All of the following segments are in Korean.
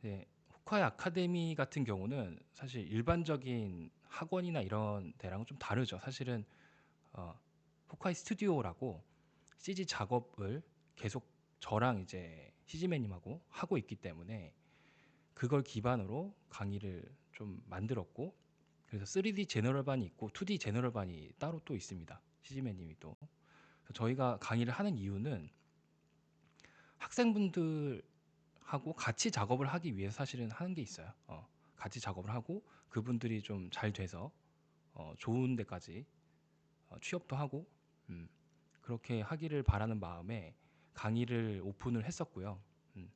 네, 호카이 아카데미 같은 경우는 사실 일반적인 학원이나 이런 데랑은 좀 다르죠. 사실은 어, 호카이 스튜디오라고 CG 작업을 계속 저랑 이제 CG맨님하고 하고 있기 때문에 그걸 기반으로 강의를 좀 만들었고, 그래서 3D 제너럴반이 있고 2D 제너럴반이 따로 또 있습니다. CG맨님이 또. 그래서 저희가 강의를 하는 이유는 학생분들하고 같이 작업을 하기 위해서 사실은 하는 게 있어요. 같이 작업을 하고 그분들이 좀 잘 돼서 좋은 데까지 취업도 하고, 음, 그렇게 하기를 바라는 마음에 강의를 오픈을 했었고요. 음,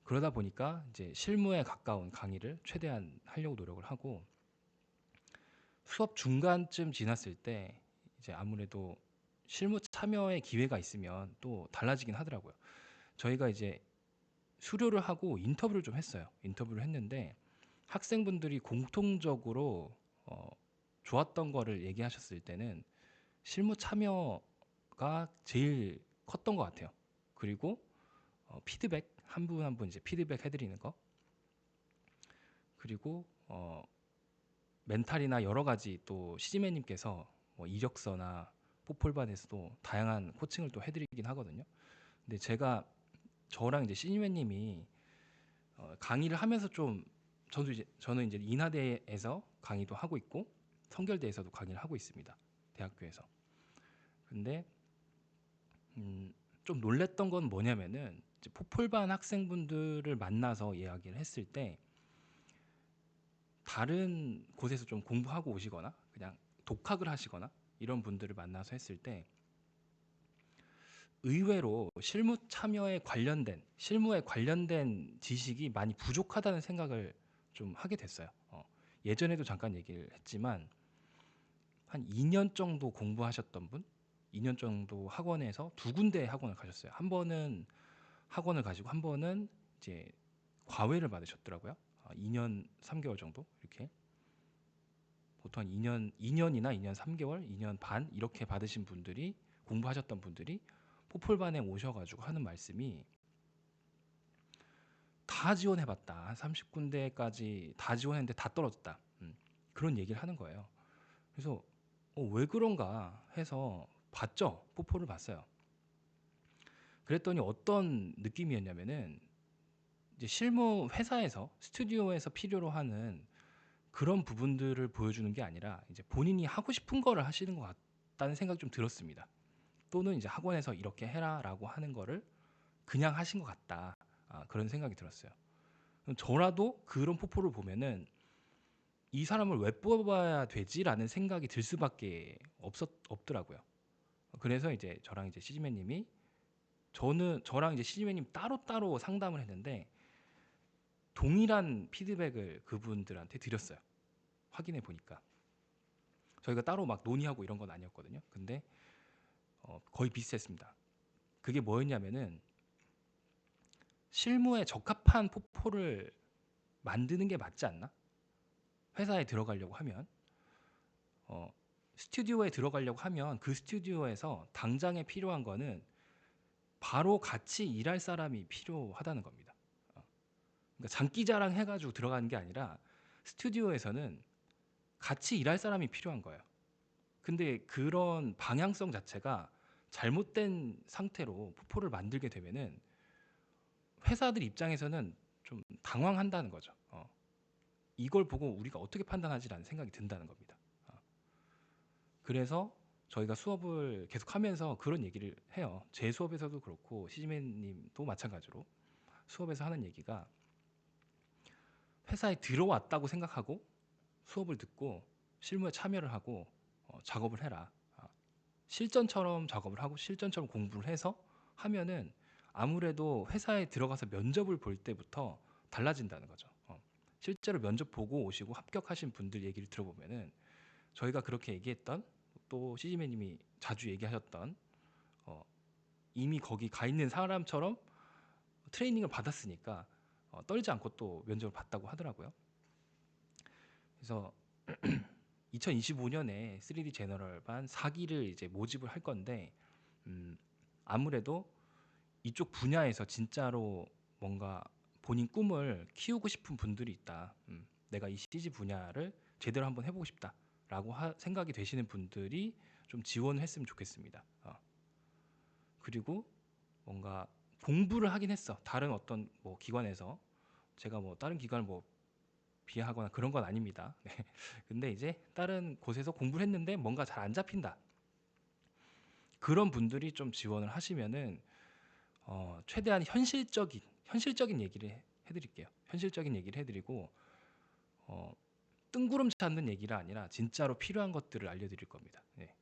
그러다 보니까 이제 실무에 가까운 강의를 최대한 하려고 노력을 하고, 수업 중간쯤 지났을 때 이제 아무래도 실무 참여의 기회가 있으면 또 달라지긴 하더라고요. 저희가 이제 수료를 하고 인터뷰를 좀 했어요. 인터뷰를 했는데 학생분들이 공통적으로 어, 좋았던 거를 얘기하셨을 때는 실무 참여가 제일 컸던 것 같아요. 그리고 피드백 한 분 한 분 이제 피드백 해드리는 거, 그리고 멘탈이나 여러 가지 또 시즈매님께서 뭐 이력서나 포폴반에서도 다양한 코칭을 또 해드리긴 하거든요. 근데 제가 저랑 이제 시즈매님이 강의를 하면서 좀 저는 이제 인하대에서 강의도 하고 있고 성결대에서도 강의를 하고 있습니다. 대학교에서. 근데 좀 놀랬던 건 뭐냐면은 이제 포폴반 학생분들을 만나서 이야기를 했을 때 다른 곳에서 좀 공부하고 오시거나 그냥 독학을 하시거나 이런 분들을 만나서 했을 때 의외로 실무에 관련된 지식이 많이 부족하다는 생각을 좀 하게 됐어요. 예전에도 잠깐 얘기를 했지만 한 2년 정도 공부하셨던 분, 2년 정도 학원에서 두 군데 학원을 가셨어요. 한 번은 학원을 가지고 한 번은 이제 과외를 받으셨더라고요. 2년 3개월 정도 이렇게. 보통 한 2년이나 2년 3개월, 2년 반 이렇게 받으신 분들이 공부하셨던 분들이 포폴반에 오셔가지고 하는 말씀이 다 지원해봤다. 한 30군데까지 다 지원했는데 다 떨어졌다. 그런 얘기를 하는 거예요. 그래서 왜 그런가 해서 봤죠. 포포를 봤어요. 그랬더니 어떤 느낌이었냐면은 이제 실무 회사에서 스튜디오에서 필요로 하는 그런 부분들을 보여주는 게 아니라 이제 본인이 하고 싶은 거를 하시는 것 같다는 생각이 좀 들었습니다. 또는 이제 학원에서 이렇게 해라라고 하는 거를 그냥 하신 것 같다. 그런 생각이 들었어요. 저라도 그런 포포를 보면은 이 사람을 왜 뽑아야 되지라는 생각이 들 수밖에 없더라고요. 그래서 이제 저랑 이제 시즈맨님이 저랑 이제 시즈맨님 따로따로 상담을 했는데 동일한 피드백을 그분들한테 드렸어요. 확인해 보니까 저희가 따로 막 논의하고 이런 건 아니었거든요. 근데 거의 비슷했습니다. 그게 뭐였냐면은 실무에 적합한 포포를 만드는 게 맞지 않나? 회사에 들어가려고 하면 어, 스튜디오에 들어가려고 하면 그 스튜디오에서 당장에 필요한 거는 바로 같이 일할 사람이 필요하다는 겁니다. 그러니까 장기자랑 해가지고 들어가는 게 아니라 스튜디오에서는 같이 일할 사람이 필요한 거예요. 근데 그런 방향성 자체가 잘못된 상태로 포포를 만들게 되면은 회사들 입장에서는 좀 당황한다는 거죠. 이걸 보고 우리가 어떻게 판단하지라는 생각이 든다는 겁니다. 그래서 저희가 수업을 계속하면서 그런 얘기를 해요. 제 수업에서도 그렇고 시즈맨님도 마찬가지로 수업에서 하는 얘기가 회사에 들어왔다고 생각하고 수업을 듣고 실무에 참여를 하고 작업을 해라. 실전처럼 작업을 하고 실전처럼 공부를 해서 하면은 아무래도 회사에 들어가서 면접을 볼 때부터 달라진다는 거죠. 실제로 면접 보고 오시고 합격하신 분들 얘기를 들어보면은 저희가 그렇게 얘기했던 또 시즈매님이 자주 얘기하셨던 어, 이미 거기 가 있는 사람처럼 트레이닝을 받았으니까 떨지 않고 또 면접을 봤다고 하더라고요. 그래서 2025년에 3D 제너럴반 4기를 이제 모집을 할 건데 아무래도 이쪽 분야에서 진짜로 뭔가 본인 꿈을 키우고 싶은 분들이 있다. 내가 이 CG 분야를 제대로 한번 해보고 싶다라고 생각이 되시는 분들이 좀 지원을 했으면 좋겠습니다. 그리고 뭔가 공부를 하긴 했어. 다른 어떤 뭐 기관에서 제가 뭐 다른 기관을 뭐 비하하거나 그런 건 아닙니다. 네. 근데 이제 다른 곳에서 공부를 했는데 뭔가 잘 안 잡힌다. 그런 분들이 좀 지원을 하시면은 최대한 현실적인 얘기를 해드릴게요. 현실적인 얘기를 해드리고 어, 뜬구름 잡는 얘기가 아니라 진짜로 필요한 것들을 알려드릴 겁니다. 네.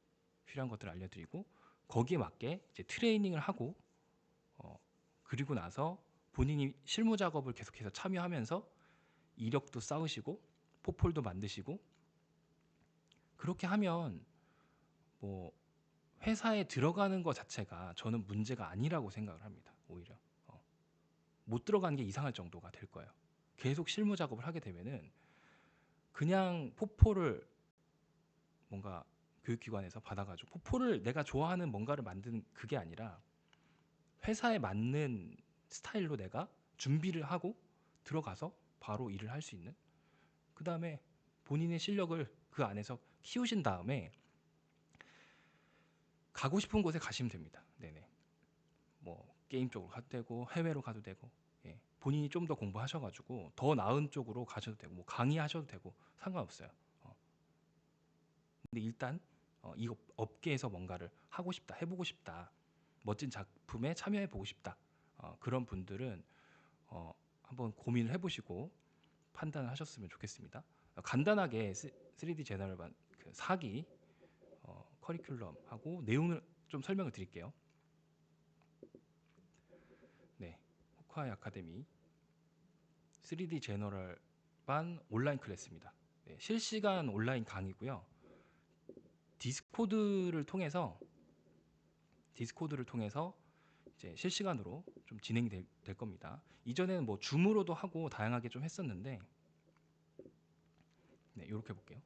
필요한 것들을 알려드리고 거기에 맞게 이제 트레이닝을 하고 그리고 나서 본인이 실무 작업을 계속해서 참여하면서 이력도 쌓으시고 포폴도 만드시고 그렇게 하면 뭐 회사에 들어가는 것 자체가 저는 문제가 아니라고 생각을 합니다. 오히려 못 들어가는 게 이상할 정도가 될 거예요. 계속 실무 작업을 하게 되면은 그냥 포폴을 뭔가 교육기관에서 받아가지고 포폴을 내가 좋아하는 뭔가를 만드는 그게 아니라 회사에 맞는 스타일로 내가 준비를 하고 들어가서 바로 일을 할 수 있는 그 다음에 본인의 실력을 그 안에서 키우신 다음에 가고 싶은 곳에 가시면 됩니다. 네네. 뭐 게임 쪽으로 가도 되고 해외로 가도 되고 예. 본인이 좀 더 공부하셔가지고 더 나은 쪽으로 가셔도 되고 뭐 강의하셔도 되고 상관없어요. 근데 일단 이 업계에서 뭔가를 하고 싶다, 해보고 싶다, 멋진 작품에 참여해보고 싶다. 그런 분들은 한번 고민을 해보시고 판단을 하셨으면 좋겠습니다. 간단하게 3D 제너럴반 그 4기 커리큘럼하고 내용을 좀 설명을 드릴게요. 네, 호크아이 아카데미 3D 제너럴반 온라인 클래스입니다. 네, 실시간 온라인 강의고요. 디스코드를 통해서 이제 실시간으로 좀 진행이 될 겁니다. 이전에는 뭐 줌으로도 하고 다양하게 좀 했었는데 네, 이렇게 볼게요.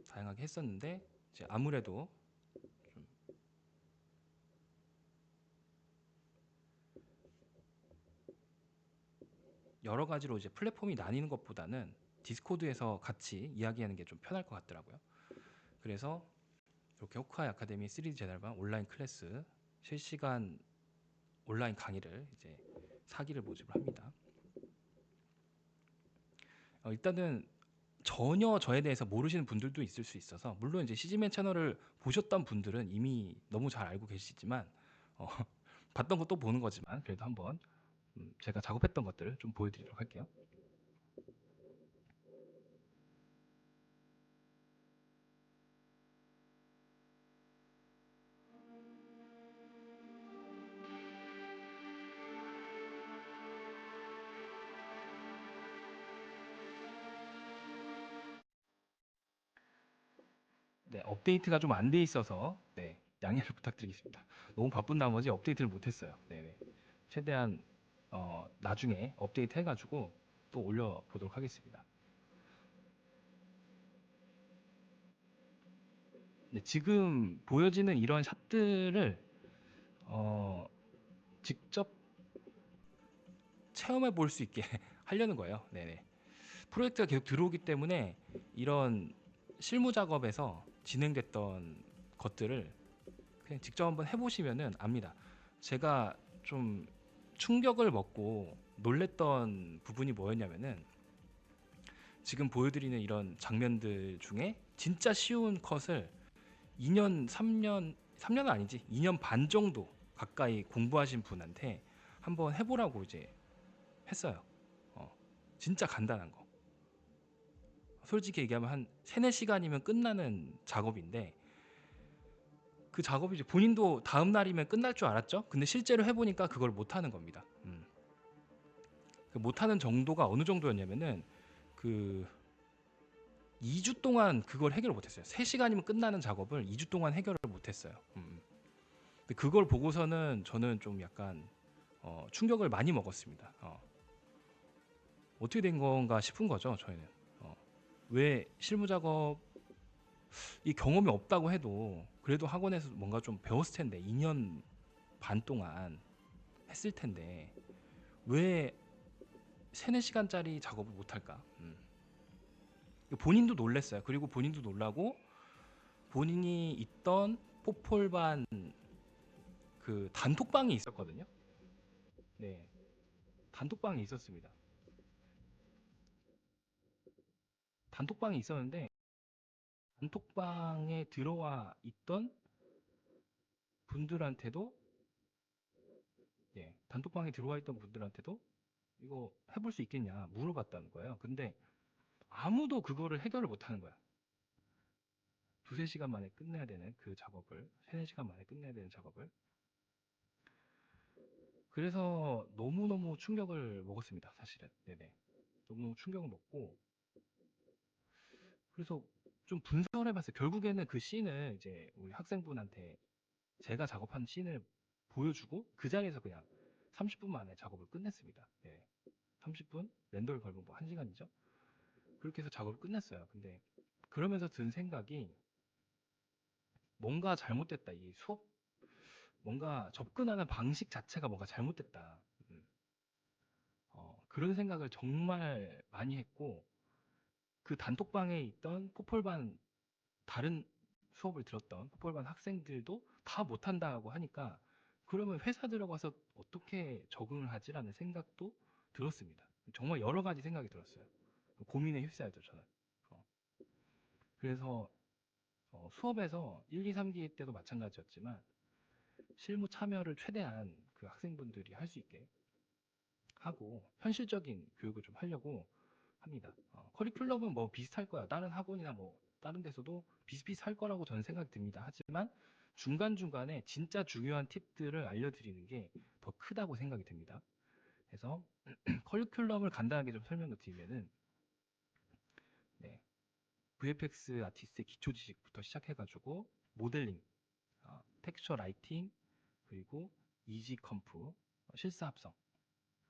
다양하게 했었는데 이제 아무래도 좀 여러 가지로 이제 플랫폼이 나뉘는 것보다는 디스코드에서 같이 이야기하는 게 좀 편할 것 같더라고요. 그래서 이렇게 호크아이 아카데미 3D 제너럴반 온라인 클래스 실시간 온라인 강의를 이제 4기를 모집을 합니다. 일단은 전혀 저에 대해서 모르시는 분들도 있을 수 있어서 물론 이제 CG맨 채널을 보셨던 분들은 이미 너무 잘 알고 계시지만 어, 봤던 것도 보는 거지만 그래도 한번 제가 작업했던 것들을 좀 보여드리도록 할게요. 네, 업데이트가 좀 안 돼 있어서 네, 양해를 부탁드리겠습니다. 너무 바쁜 나머지 업데이트를 못했어요. 네네. 최대한 나중에 업데이트 해가지고 또 올려보도록 하겠습니다. 네, 지금 보여지는 이런 샷들을 어, 직접 체험해 볼 수 있게 하려는 거예요. 네네. 프로젝트가 계속 들어오기 때문에 이런 실무 작업에서 진행됐던 것들을 그냥 직접 한번 해보시면은 압니다. 제가 좀 충격을 먹고 놀랬던 부분이 뭐였냐면은 지금 보여드리는 이런 장면들 중에 진짜 쉬운 컷을 2년, 3년은 아니지 2년 반 정도 가까이 공부하신 분한테 한번 해보라고 이제 했어요. 진짜 간단한 거. 솔직히 얘기하면 한 3, 4시간이면 끝나는 작업인데 그 작업이 이제 본인도 다음 날이면 끝날 줄 알았죠. 근데 실제로 해보니까 그걸 못하는 겁니다. 그 못하는 정도가 어느 정도였냐면은 그 2주 동안 그걸 해결을 못했어요. 3시간이면 끝나는 작업을 2주 동안 해결을 못했어요. 근데 그걸 보고서는 저는 좀 약간 충격을 많이 먹었습니다. 어떻게 된 건가 싶은 거죠. 저희는 왜 실무 작업 이 경험이 없다고 해도 그래도 학원에서 뭔가 좀 배웠을 텐데 2년 반 동안 했을 텐데 왜 3-4시간짜리 작업을 못할까? 본인도 놀랬어요. 그리고 본인도 놀라고 본인이 있던 포폴반 그 단톡방이 있었거든요. 네, 단톡방이 있었습니다. 단톡방이 있었는데 단톡방에 들어와 있던 분들한테도 단톡방에 들어와 있던 분들한테도 이거 해볼 수 있겠냐 물어봤다는 거예요. 근데 아무도 그거를 해결을 못 하는 거야. 2-3시간 만에 끝내야 되는 그 작업을 3-4시간 만에 끝내야 되는 작업을. 그래서 너무너무 충격을 먹었습니다. 사실은. 네네. 너무너무 충격을 먹고 그래서 좀 분석을 해봤어요. 결국에는 그 씬을 이제 우리 학생분한테 제가 작업한 씬을 보여주고 그 자리에서 그냥 30분 만에 작업을 끝냈습니다. 네. 30분? 렌더를 걸면 뭐 1시간이죠? 그렇게 해서 작업을 끝냈어요. 근데 그러면서 든 생각이 뭔가 잘못됐다. 이 수업 뭔가 접근하는 방식 자체가 뭔가 잘못됐다. 음, 그런 생각을 정말 많이 했고 그 단톡방에 있던 포폴반 다른 수업을 들었던 포폴반 학생들도 다 못한다고 하니까 그러면 회사 들어가서 어떻게 적응을 하지라는 생각도 들었습니다. 정말 여러 가지 생각이 들었어요. 고민에 휩싸였죠, 저는. 어, 그래서 수업에서 1, 2, 3기 때도 마찬가지였지만 실무 참여를 최대한 그 학생분들이 할 수 있게 하고 현실적인 교육을 좀 하려고 합니다. 커리큘럼은 뭐 비슷할 거야. 다른 학원이나 뭐 다른 데서도 비슷비슷할 거라고 저는 생각이 듭니다. 하지만 중간중간에 진짜 중요한 팁들을 알려드리는 게 더 크다고 생각이 듭니다. 그래서 커리큘럼을 간단하게 좀 설명을 드리면은 네, VFX 아티스트의 기초 지식부터 시작해가지고 모델링, 텍스처 라이팅, 그리고 이지 컴프, 실사 합성,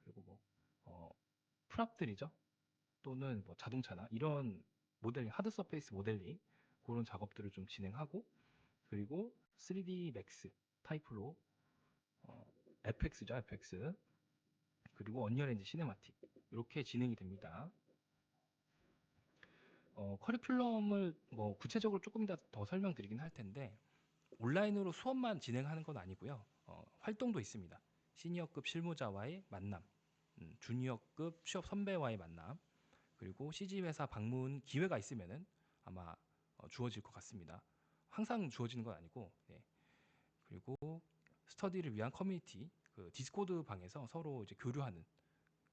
그리고 뭐 프랍들이죠. 또는 뭐 자동차나 이런 모델링, 하드 서페이스 모델링 그런 작업들을 좀 진행하고 그리고 3D 맥스 타입으로 FX죠, FX 그리고 언리얼 엔진 시네마틱 이렇게 진행이 됩니다. 커리큘럼을 뭐 구체적으로 조금 더 설명드리긴 할 텐데 온라인으로 수업만 진행하는 건 아니고요. 활동도 있습니다. 시니어급 실무자와의 만남, 주니어급 취업 선배와의 만남, 그리고 CG 회사 방문 기회가 있으면은 아마 주어질 것 같습니다. 항상 주어지는 건 아니고, 네. 그리고 스터디를 위한 커뮤니티, 그 디스코드 방에서 서로 이제 교류하는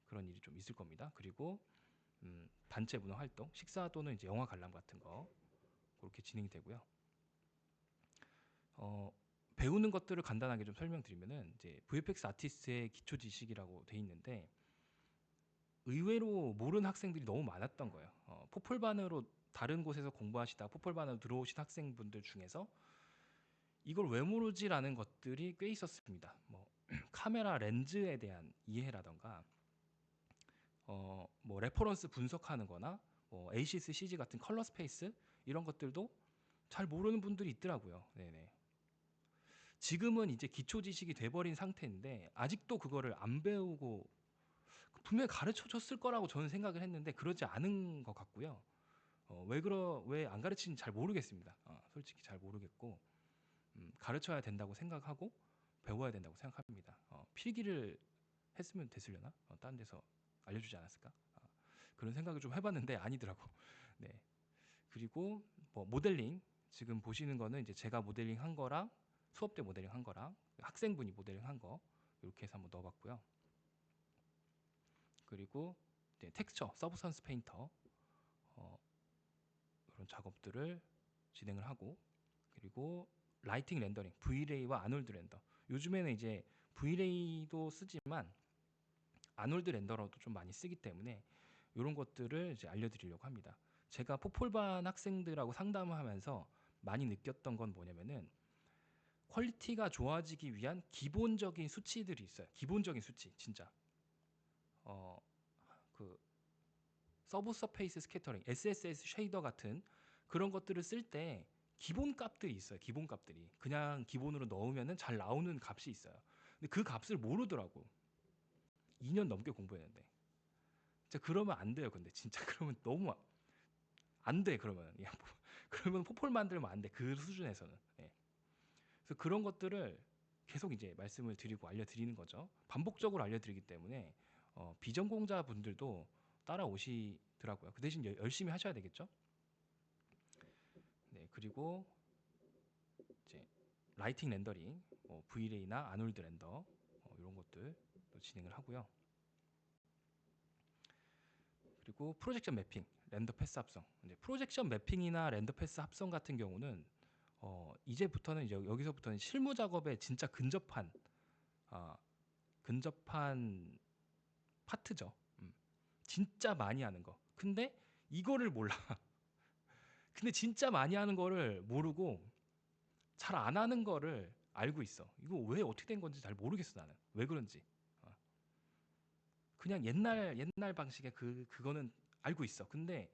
그런 일이 좀 있을 겁니다. 그리고 단체 문화 활동, 식사 또는 이제 영화 관람 같은 거 그렇게 진행이 되고요. 어, 배우는 것들을 간단하게 좀 설명드리면은 이제 VFX 아티스트의 기초 지식이라고 돼 있는데 의외로 모르는 학생들이 너무 많았던 거예요. 포폴반으로 다른 곳에서 공부하시다 포폴반으로 들어오신 학생분들 중에서 이걸 왜 모르지라는 것들이 꽤 있었습니다. 뭐 카메라 렌즈에 대한 이해라던가 뭐 레퍼런스 분석하는 거나 뭐 ACS CG 같은 컬러 스페이스 이런 것들도 잘 모르는 분들이 있더라고요. 네네. 지금은 이제 기초 지식이 돼버린 상태인데 아직도 그거를 안 배우고 분명히 가르쳐 줬을 거라고 저는 생각을 했는데 그러지 않은 것 같고요. 왜 안 가르치는지 잘 모르겠습니다. 솔직히 잘 모르겠고 가르쳐야 된다고 생각하고 배워야 된다고 생각합니다. 필기를 했으면 됐으려나? 다른 데서 알려주지 않았을까? 그런 생각을 좀 해봤는데 아니더라고. 네. 그리고 뭐 모델링 지금 보시는 거는 이제 제가 모델링 한 거랑 수업 때 모델링 한 거랑 학생분이 모델링 한 거 이렇게 해서 한번 넣어봤고요. 그리고 이제 텍스처, 서브선스 페인터 이런 작업들을 진행을 하고 그리고 라이팅 렌더링, V레이와 아놀드 렌더. 요즘에는 이제 V레이도 쓰지만 아놀드 렌더러도 좀 많이 쓰기 때문에 이런 것들을 이제 알려드리려고 합니다. 제가 포폴반 학생들하고 상담을 하면서 많이 느꼈던 건 뭐냐면은 퀄리티가 좋아지기 위한 기본적인 수치들이 있어요. 기본적인 수치, 진짜. 어, 그 서브 서페이스 스캐터링, SSS 쉐이더 같은 그런 것들을 쓸 때 기본 값들이 있어요. 기본 값들이 그냥 기본으로 넣으면은 잘 나오는 값이 있어요. 근데 그 값을 모르더라고. 2년 넘게 공부했는데 진짜 그러면 안 돼요. 근데 진짜 그러면 너무 안 돼. 그러면 야, 그러면 포폴 만들면 안 돼. 그 수준에서는. 예. 그래서 그런 것들을 계속 이제 말씀을 드리고 알려드리는 거죠. 반복적으로 알려드리기 때문에 비전공자 분들도 따라오시더라고요. 그 대신 열심히 하셔야 되겠죠. 네, 그리고 이제 라이팅 렌더링, V-Ray나 아놀드 렌더 이런 것들 또 진행을 하고요. 그리고 프로젝션 매핑, 렌더 패스 합성. 이제 프로젝션 매핑이나 렌더 패스 합성 같은 경우는 이제부터는 여기서부터는 실무 작업에 진짜 근접한 파트죠. 진짜 많이 하는 거. 근데 이거를 몰라. 근데 진짜 많이 하는 거를 모르고 잘 안 하는 거를 알고 있어. 이거 왜 어떻게 된 건지 잘 모르겠어 나는. 왜 그런지. 그냥 옛날 방식의 그거는 알고 있어. 근데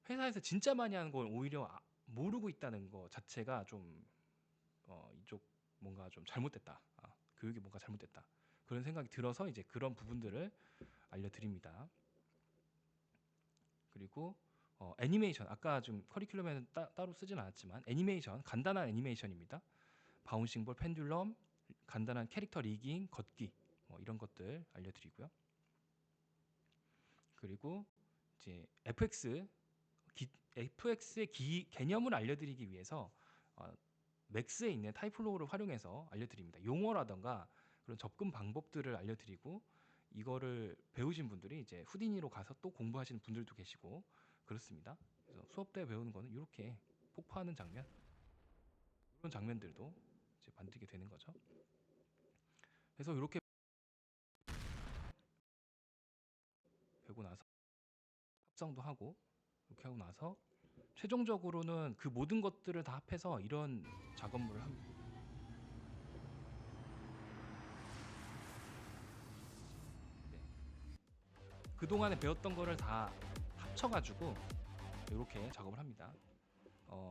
회사에서 진짜 많이 하는 걸 오히려 모르고 있다는 거 자체가 좀 이쪽 뭔가 좀 잘못됐다. 교육이 뭔가 잘못됐다. 그런 생각이 들어서 이제 그런 부분들을 알려드립니다. 그리고 애니메이션 아까 좀 커리큘럼에는 따로 쓰진 않았지만 애니메이션 간단한 애니메이션입니다. 바운싱 볼, 펜듈럼, 간단한 캐릭터 리깅, 걷기 이런 것들 알려드리고요. 그리고 이제 FX의 개념을 알려드리기 위해서 맥스에 있는 타이플로우를 활용해서 알려드립니다. 용어라던가 그런 접근 방법들을 알려드리고 이거를 배우신 분들이 이제 후디니로 가서 또 공부하시는 분들도 계시고 그렇습니다. 그래서 수업 때 배우는 거는 이렇게 폭파하는 장면 이런 장면들도 이제 만들게 되는 거죠. 그래서 이렇게 배우고 나서 합성도 하고 이렇게 하고 나서 최종적으로는 그 모든 것들을 다 합해서 이런 작업물을 합니다. 네. 그동안에 배웠던 거를 다 합쳐가지고 이렇게 작업을 합니다.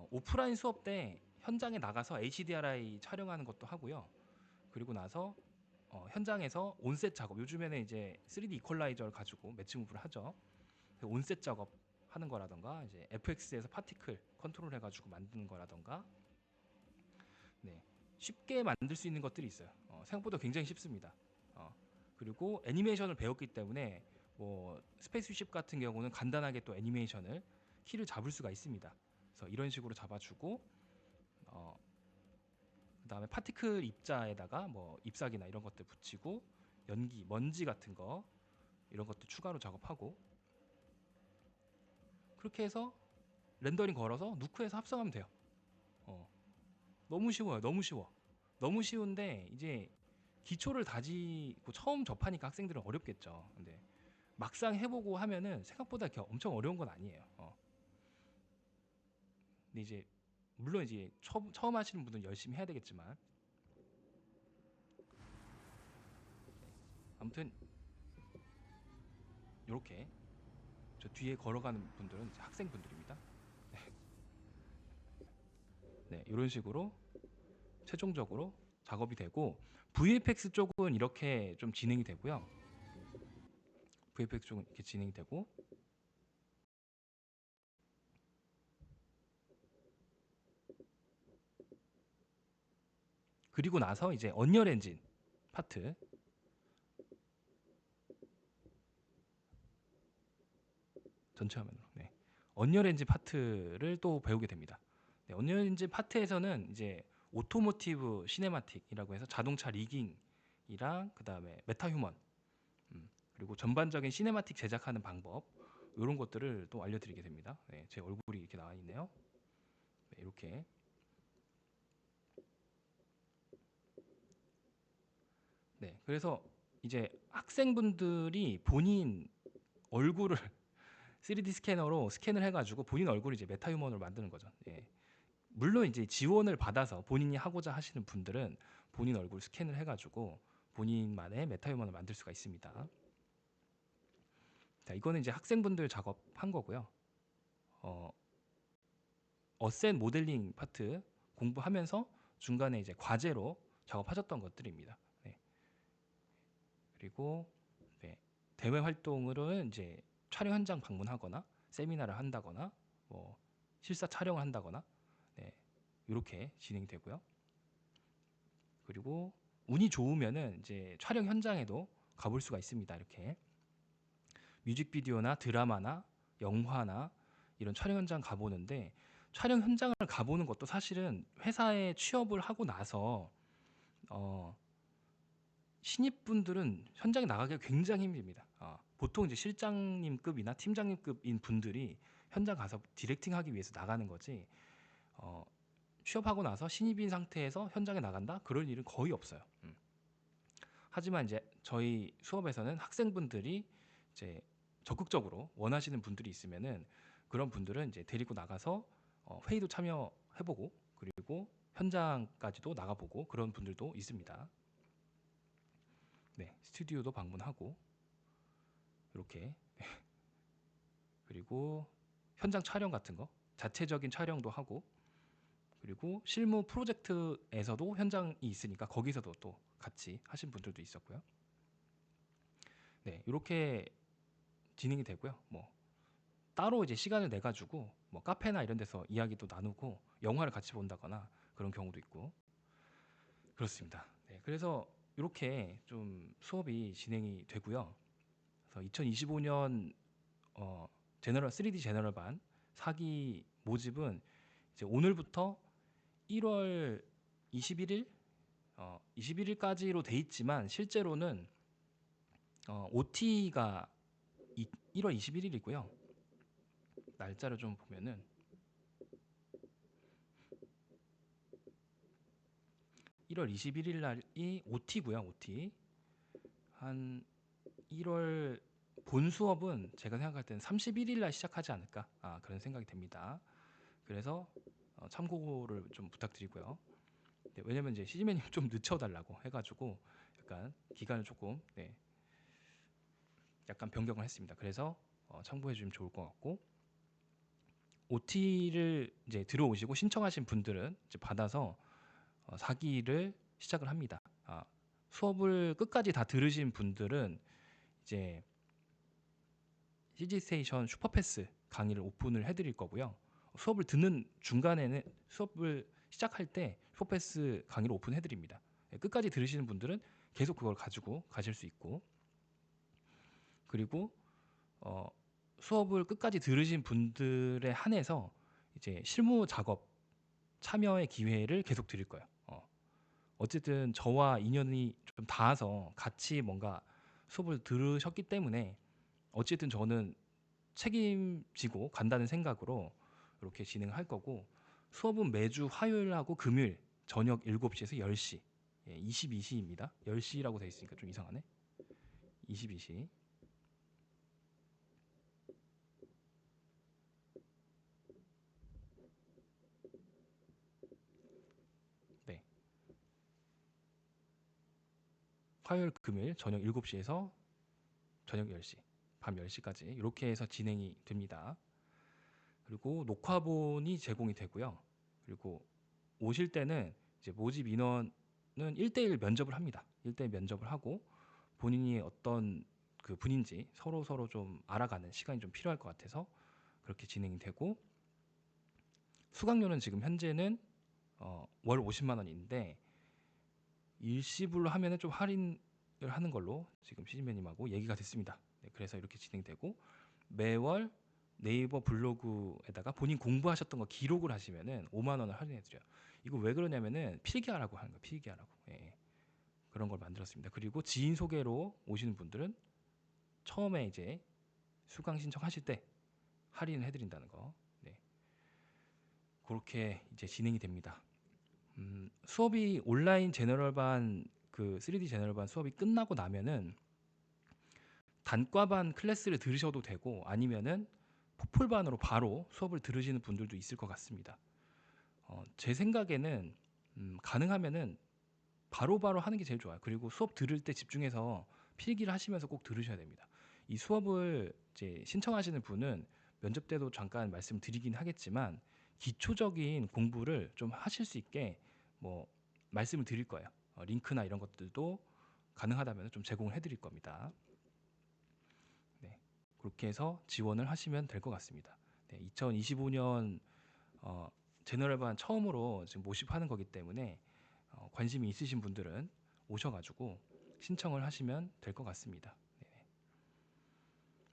오프라인 수업 때 현장에 나가서 HDRI 촬영하는 것도 하고요. 그리고 나서 현장에서 온셋 작업, 요즘에는 이제 3D 이퀄라이저를 가지고 매치 무브를 하죠. 온셋 작업 하는 거라던가 이제 FX에서 파티클 컨트롤 해가지고 만드는 거라던가 네, 쉽게 만들 수 있는 것들이 있어요. 생각보다 굉장히 쉽습니다. 그리고 애니메이션을 배웠기 때문에 뭐 스페이스쉽 같은 경우는 간단하게 또 애니메이션을 키를 잡을 수가 있습니다. 그래서 이런 식으로 잡아주고 그다음에 파티클 입자에다가 뭐 잎사귀나 이런 것들 붙이고 연기, 먼지 같은 거 이런 것도 추가로 작업하고 그렇게 해서 렌더링 걸어서 누크에서 합성하면 돼요. 어, 너무 쉬워요. 너무 쉬워. 너무 쉬운데 이제 기초를 다지고 처음 접하니까 학생들은 어렵겠죠. 근데 막상 해보고 하면은 생각보다 이렇게 엄청 어려운 건 아니에요. 근데 이제 물론 이제 처음 하시는 분들은 열심히 해야 되겠지만 아무튼 이렇게 저 뒤에 걸어가는 분들은 이제 학생분들입니다. 네, 이런 식으로 최종적으로 작업이 되고 VFX 쪽은 이렇게 좀 진행이 되고요. VFX 쪽은 이렇게 진행이 되고 그리고 나서 이제 언리얼 엔진 파트 전체 화면으로 언리얼 엔진 파트를 또 배우게 됩니다. 네, 언리얼 엔진 파트에서는 이제 오토모티브 시네마틱이라고 해서 자동차 리깅이랑 그 다음에 메타 휴먼 그리고 전반적인 시네마틱 제작하는 방법 이런 것들을 또 알려드리게 됩니다. 네, 제 얼굴이 이렇게 나와 있네요. 네, 이렇게 네, 그래서 이제 학생분들이 본인 얼굴을 3D 스캐너로 스캔을 해가지고 본인 얼굴을 이제 메타 휴먼으로 만드는 거죠. 예. 물론 이제 지원을 받아서 본인이 하고자 하시는 분들은 본인 얼굴 스캔을 해가지고 본인만의 메타 휴먼을 만들 수가 있습니다. 자, 이거는 이제 학생분들 작업한 거고요. 어센 모델링 파트 공부하면서 중간에 이제 과제로 작업하셨던 것들입니다. 네. 그리고 네. 대외 활동으로는 이제 촬영 현장 방문하거나 세미나를 한다거나 뭐 실사 촬영을 한다거나 네, 이렇게 진행이 되고요. 그리고 운이 좋으면은 이제 촬영 현장에도 가볼 수가 있습니다. 이렇게 뮤직비디오나 드라마나 영화나 이런 촬영 현장 가보는데 촬영 현장을 가보는 것도 사실은 회사에 취업을 하고 나서 어, 신입분들은 현장에 나가기가 굉장히 힘듭니다. 보통 이제 실장님급이나 팀장님급인 분들이 현장 가서 디렉팅하기 위해서 나가는 거지 어, 취업하고 나서 신입인 상태에서 현장에 나간다? 그럴 일은 거의 없어요. 하지만 이제 저희 수업에서는 학생분들이 이제 적극적으로 원하시는 분들이 있으면은 그런 분들은 이제 데리고 나가서 회의도 참여해보고 그리고 현장까지도 나가보고 그런 분들도 있습니다. 네, 스튜디오도 방문하고 이렇게 그리고 현장 촬영 같은 거 자체적인 촬영도 하고 그리고 실무 프로젝트에서도 현장이 있으니까 거기서도 또 같이 하신 분들도 있었고요. 네, 이렇게 진행이 되고요. 뭐 따로 이제 시간을 내 가지고 뭐 카페나 이런 데서 이야기도 나누고 영화를 같이 본다거나 그런 경우도 있고 그렇습니다. 네, 그래서 이렇게 좀 수업이 진행이 되고요. 그래서 2025년 제너럴 3D 제너럴반 4기 모집은 이제 오늘부터 1월 21일 21일까지로 돼 있지만 실제로는 OT가 1월 21일이고요. 날짜를 좀 보면은 1월 21일 날이 OT고요. OT 한 1월 본 수업은 제가 생각할 때는 31일 날 시작하지 않을까 그런 생각이 됩니다. 그래서 참고를 좀 부탁드리고요. 네, 왜냐면 이제 시즈맨님 좀 늦춰달라고 해가지고 약간 기간을 조금 약간 변경을 했습니다. 그래서 참고해 주시면 좋을 것 같고 OT를 이제 들어오시고 신청하신 분들은 이제 받아서 4기를 시작을 합니다. 수업을 끝까지 다 들으신 분들은 이제 CG 스테이션 슈퍼패스 강의를 오픈을 해드릴 거고요. 수업을 듣는 중간에는 수업을 시작할 때 슈퍼패스 강의를 오픈해드립니다. 끝까지 들으시는 분들은 계속 그걸 가지고 가실 수 있고 그리고 어, 수업을 끝까지 들으신 분들에 한해서 이제 실무 작업 참여의 기회를 계속 드릴 거예요. 어쨌든 저와 인연이 좀 닿아서 같이 뭔가 수업을 들으셨기 때문에 어쨌든 저는 책임지고 간다는 생각으로 이렇게 진행할 거고 수업은 매주 화요일하고 금요일 저녁 7시에서 10시 22시입니다. 10시라고 돼 있으니까 좀 이상하네. 22시. 네. 화요일 금요일 저녁 7시에서 저녁 10시 밤 10시까지 이렇게 해서 진행이 됩니다. 그리고 녹화본이 제공이 되고요. 그리고 오실 때는 이제 모집 인원은 1대1 면접을 합니다. 1대1 면접을 하고 본인이 어떤 그 분인지 서로 좀 알아가는 시간이 좀 필요할 것 같아서 그렇게 진행이 되고 수강료는 지금 현재는 월 50만 원인데 일시불로 하면은 좀 할인을 하는 걸로 지금 시즈매님하고 얘기가 됐습니다. 네, 그래서 이렇게 진행되고 매월 네이버 블로그에다가 본인 공부하셨던 거 기록을 하시면은 5만 원을 할인해 드려요. 이거 왜 그러냐면은 필기하라고 하는 거예요. 필기하라고. 예. 그런 걸 만들었습니다. 그리고 지인 소개로 오시는 분들은 처음에 이제 수강 신청하실 때 할인을 해드린다는 거. 네. 그렇게 이제 진행이 됩니다. 수업이 온라인 제너럴반 그 3D 제너럴반 수업이 끝나고 나면은 단과반 클래스를 들으셔도 되고 아니면은 포폴반으로 바로 수업을 들으시는 분들도 있을 것 같습니다. 제 생각에는 가능하면은 바로바로 하는 게 제일 좋아요. 그리고 수업 들을 때 집중해서 필기를 하시면서 꼭 들으셔야 됩니다. 이 수업을 이제 신청하시는 분은 면접 때도 잠깐 말씀드리긴 하겠지만 기초적인 공부를 좀 하실 수 있게 뭐 말씀을 드릴 거예요. 링크나 이런 것들도 가능하다면 좀 제공을 해드릴 겁니다. 이렇게 해서 지원을 하시면 될 것 같습니다. 네, 2025년 제너럴반 처음으로 지금 모집하는 거기 때문에 관심이 있으신 분들은 오셔가지고 신청을 하시면 될 것 같습니다.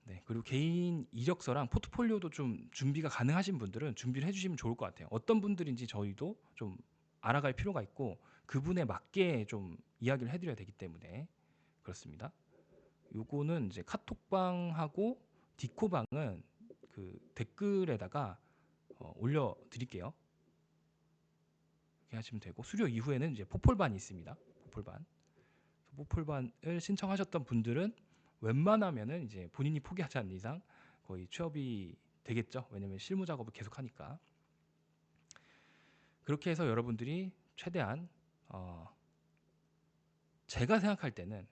네, 그리고 개인 이력서랑 포트폴리오도 좀 준비가 가능하신 분들은 준비를 해주시면 좋을 것 같아요. 어떤 분들인지 저희도 좀 알아갈 필요가 있고 그분에 맞게 좀 이야기를 해드려야 되기 때문에 그렇습니다. 요거는 이제 카톡방하고 디코방은 그 댓글에다가 올려드릴게요. 이렇게 하시면 되고 수료 이후에는 이제 포폴반이 있습니다. 포폴반을 신청하셨던 분들은 웬만하면은 이제 본인이 포기하지 않는 이상 거의 취업이 되겠죠. 왜냐면 실무 작업을 계속 하니까. 그렇게 해서 여러분들이 최대한 제가 생각할 때는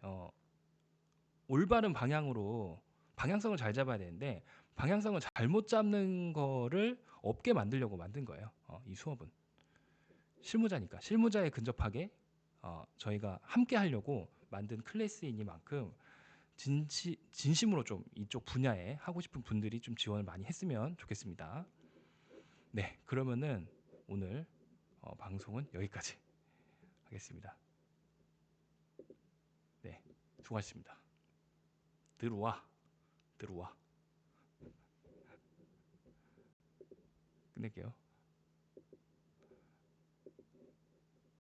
올바른 방향으로 방향성을 잘 잡아야 되는데 방향성을 잘못 잡는 거를 없게 만들려고 만든 거예요. 이 수업은 실무자니까 실무자에 근접하게 저희가 함께 하려고 만든 클래스이니만큼 진심으로 좀 이쪽 분야에 하고 싶은 분들이 좀 지원을 많이 했으면 좋겠습니다. 네, 그러면은 오늘 방송은 여기까지 하겠습니다. 네, 수고하셨습니다. 들어와. 끝낼게요.